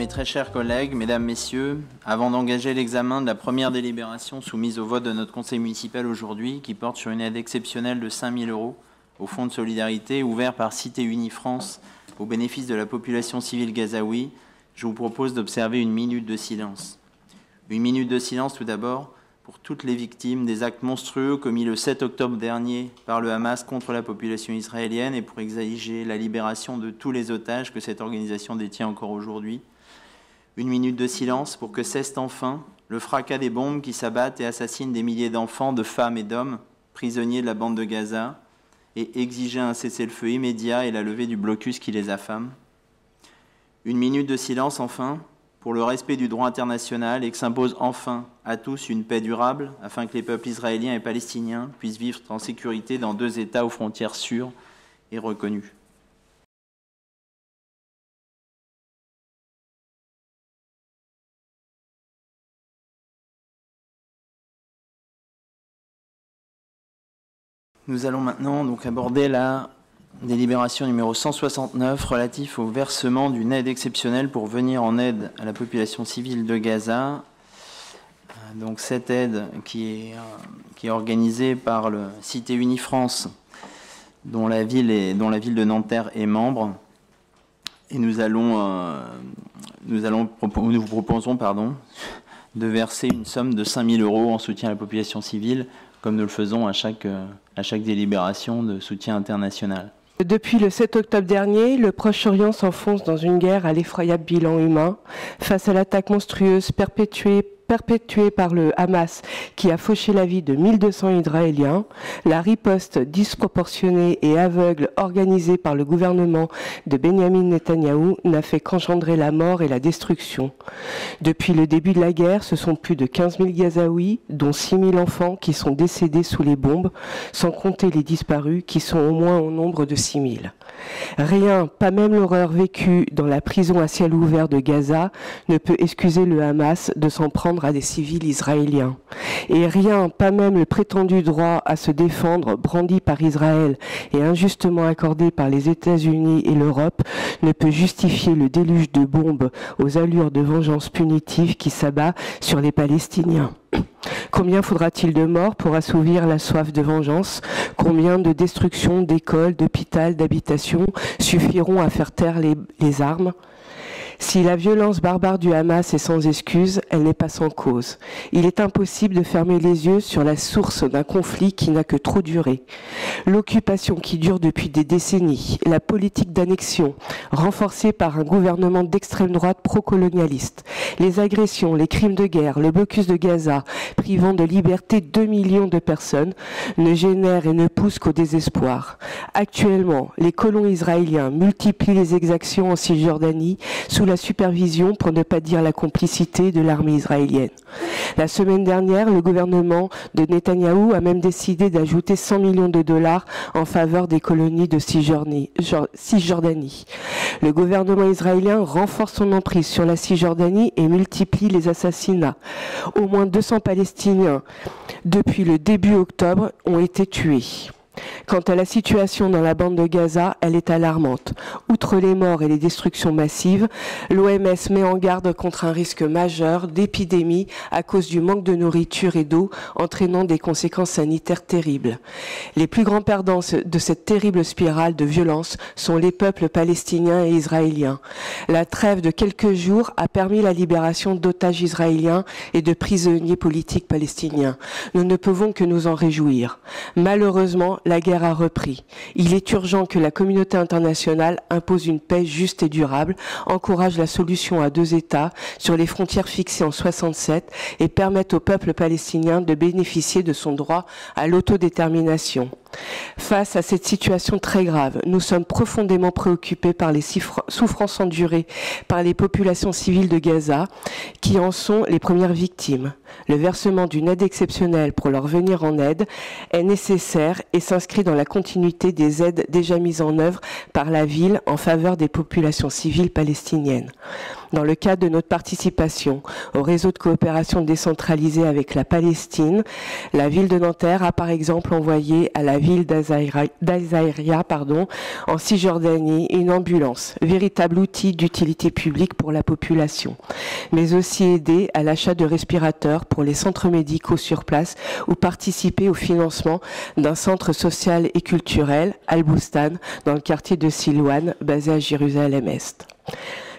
Mes très chers collègues, mesdames, messieurs, avant d'engager l'examen de la première délibération soumise au vote de notre conseil municipal aujourd'hui, qui porte sur une aide exceptionnelle de 5 000 € au Fonds de solidarité ouvert par Cité Unie France au bénéfice de la population civile gazaoui, je vous propose d'observer une minute de silence. Une minute de silence tout d'abord pour toutes les victimes des actes monstrueux commis le 7 octobre dernier par le Hamas contre la population israélienne et pour exiger la libération de tous les otages que cette organisation détient encore aujourd'hui. Une minute de silence pour que cesse enfin le fracas des bombes qui s'abattent et assassinent des milliers d'enfants, de femmes et d'hommes prisonniers de la bande de Gaza et exiger un cessez-le-feu immédiat et la levée du blocus qui les affame. Une minute de silence enfin pour le respect du droit international et que s'impose enfin à tous une paix durable afin que les peuples israéliens et palestiniens puissent vivre en sécurité dans 2 États aux frontières sûres et reconnues. Nous allons maintenant donc aborder la délibération numéro 169 relatif au versement d'une aide exceptionnelle pour venir en aide à la population civile de Gaza. Donc cette aide qui est organisée par le Cité Unie France, dont la ville de Nanterre est membre. Et nous vous proposons de verser une somme de 5 000 € en soutien à la population civile, comme nous le faisons à chaque délibération de soutien international. Depuis le 7 octobre dernier, le Proche-Orient s'enfonce dans une guerre à l'effroyable bilan humain. Face à l'attaque monstrueuse perpétuée par le Hamas qui a fauché la vie de 1200 Israéliens, la riposte disproportionnée et aveugle organisée par le gouvernement de Benyamin Netanyahou n'a fait qu'engendrer la mort et la destruction. Depuis le début de la guerre, ce sont plus de 15 000 Gazaouis, dont 6 000 enfants qui sont décédés sous les bombes, sans compter les disparus qui sont au moins au nombre de 6 000. Rien, pas même l'horreur vécue dans la prison à ciel ouvert de Gaza, ne peut excuser le Hamas de s'en prendre à des civils israéliens. Et rien, pas même le prétendu droit à se défendre brandi par Israël et injustement accordé par les États-Unis et l'Europe, ne peut justifier le déluge de bombes aux allures de vengeance punitive qui s'abat sur les Palestiniens. Combien faudra-t-il de morts pour assouvir la soif de vengeance? Combien de destructions d'écoles, d'hôpitaux, d'habitations suffiront à faire taire les armes? Si la violence barbare du Hamas est sans excuse, elle n'est pas sans cause. Il est impossible de fermer les yeux sur la source d'un conflit qui n'a que trop duré. L'occupation qui dure depuis des décennies, la politique d'annexion renforcée par un gouvernement d'extrême droite pro-colonialiste, les agressions, les crimes de guerre, le blocus de Gaza, privant de liberté 2 millions de personnes, ne génèrent et ne poussent qu'au désespoir. Actuellement, les colons israéliens multiplient les exactions en Cisjordanie sous la supervision, pour ne pas dire la complicité, de l'armée israélienne. La semaine dernière, le gouvernement de Netanyahou a même décidé d'ajouter 100 millions de dollars en faveur des colonies de Cisjordanie. Le gouvernement israélien renforce son emprise sur la Cisjordanie et multiplie les assassinats. Au moins 200 Palestiniens, depuis le début octobre, ont été tués. Quant à la situation dans la bande de Gaza, elle est alarmante. Outre les morts et les destructions massives, l'OMS met en garde contre un risque majeur d'épidémie à cause du manque de nourriture et d'eau, entraînant des conséquences sanitaires terribles. Les plus grands perdants de cette terrible spirale de violence sont les peuples palestiniens et israéliens. La trêve de quelques jours a permis la libération d'otages israéliens et de prisonniers politiques palestiniens. Nous ne pouvons que nous en réjouir. Malheureusement, la guerre a repris. Il est urgent que la communauté internationale impose une paix juste et durable, encourage la solution à 2 États sur les frontières fixées en 1967 et permette au peuple palestinien de bénéficier de son droit à l'autodétermination. Face à cette situation très grave, nous sommes profondément préoccupés par les souffrances endurées par les populations civiles de Gaza, qui en sont les premières victimes. Le versement d'une aide exceptionnelle pour leur venir en aide est nécessaire et s'inscrit dans la continuité des aides déjà mises en œuvre par la ville en faveur des populations civiles palestiniennes. Dans le cadre de notre participation au réseau de coopération décentralisée avec la Palestine, la ville de Nanterre a par exemple envoyé à la ville d'Azaïria en Cisjordanie une ambulance, véritable outil d'utilité publique pour la population, mais aussi aider à l'achat de respirateurs pour les centres médicaux sur place ou participer au financement d'un centre social et culturel, Al-Boustan, dans le quartier de Silouane, basé à Jérusalem-Est.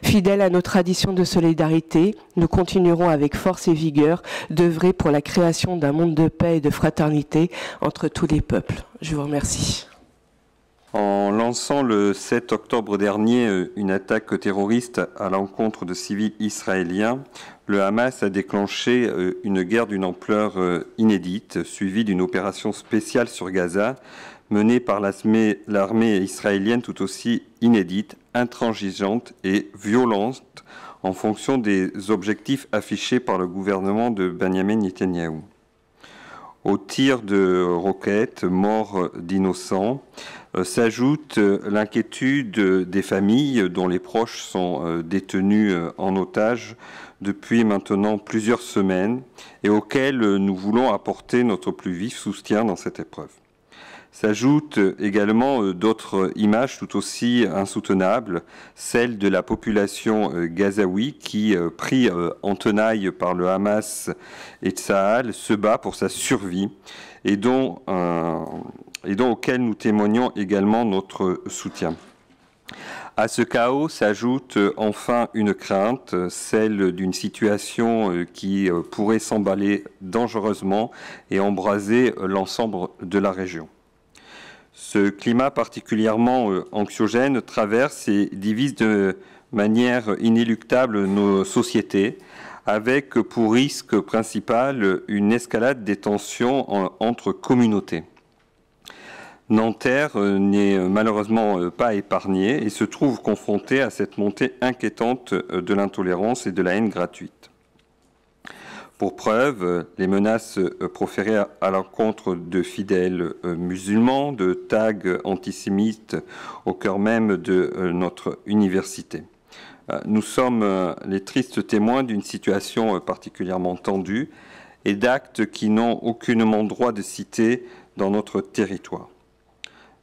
Fidèles à nos traditions de solidarité, nous continuerons avec force et vigueur d'œuvrer pour la création d'un monde de paix et de fraternité entre tous les peuples. Je vous remercie. En lançant le 7 octobre dernier une attaque terroriste à l'encontre de civils israéliens, le Hamas a déclenché une guerre d'une ampleur inédite, suivie d'une opération spéciale sur Gaza, menée par l'armée israélienne tout aussi inédite, intransigeante et violente en fonction des objectifs affichés par le gouvernement de Benyamin Netanyahou. Aux tirs de roquettes, morts d'innocents, s'ajoute l'inquiétude des familles dont les proches sont détenus en otage depuis maintenant plusieurs semaines et auxquelles nous voulons apporter notre plus vif soutien dans cette épreuve. S'ajoutent également d'autres images tout aussi insoutenables, celle de la population gazaoui qui, pris en tenaille par le Hamas et Tsahal, se bat pour sa survie et dont auquel nous témoignons également notre soutien. À ce chaos s'ajoute enfin une crainte, celle d'une situation qui pourrait s'emballer dangereusement et embraser l'ensemble de la région. Ce climat particulièrement anxiogène traverse et divise de manière inéluctable nos sociétés, avec pour risque principal une escalade des tensions entre communautés. Nanterre n'est malheureusement pas épargnée et se trouve confrontée à cette montée inquiétante de l'intolérance et de la haine gratuite. Pour preuve, les menaces proférées à l'encontre de fidèles musulmans, de tags antisémites au cœur même de notre université. Nous sommes les tristes témoins d'une situation particulièrement tendue et d'actes qui n'ont aucunement droit de citer dans notre territoire.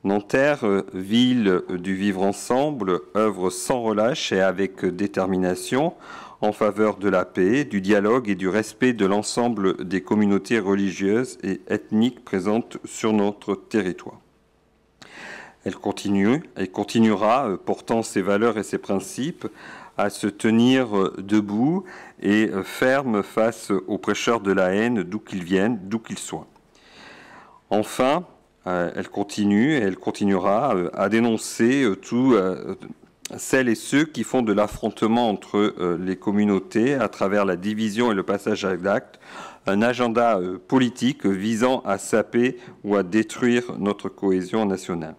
Nanterre, ville du vivre ensemble, œuvre sans relâche et avec détermination en faveur de la paix, du dialogue et du respect de l'ensemble des communautés religieuses et ethniques présentes sur notre territoire. Elle continue et continuera, portant ses valeurs et ses principes, à se tenir debout et ferme face aux prêcheurs de la haine, d'où qu'ils viennent, d'où qu'ils soient. Enfin, elle continue et elle continuera à dénoncer tous celles et ceux qui font de l'affrontement entre les communautés à travers la division et le passage à l'acte un agenda politique visant à saper ou à détruire notre cohésion nationale.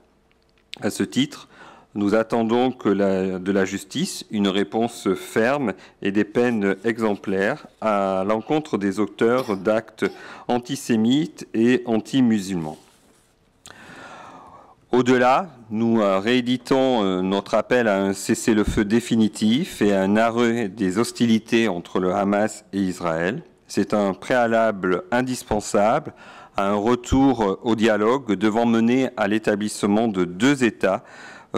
À ce titre, nous attendons de la justice une réponse ferme et des peines exemplaires à l'encontre des auteurs d'actes antisémites et anti-musulmans. Au-delà, nous rééditons notre appel à un cessez-le-feu définitif et à un arrêt des hostilités entre le Hamas et Israël. C'est un préalable indispensable à un retour au dialogue devant mener à l'établissement de deux États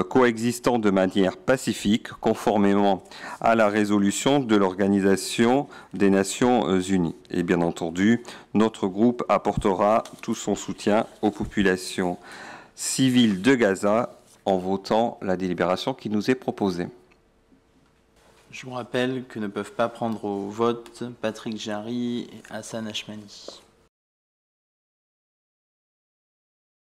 coexistant de manière pacifique, conformément à la résolution de l'Organisation des Nations Unies. Et bien entendu, notre groupe apportera tout son soutien aux populations civiles de Gaza en votant la délibération qui nous est proposée. Je vous rappelle que ne peuvent pas prendre au vote Patrick Jarry et Hassan Achmani.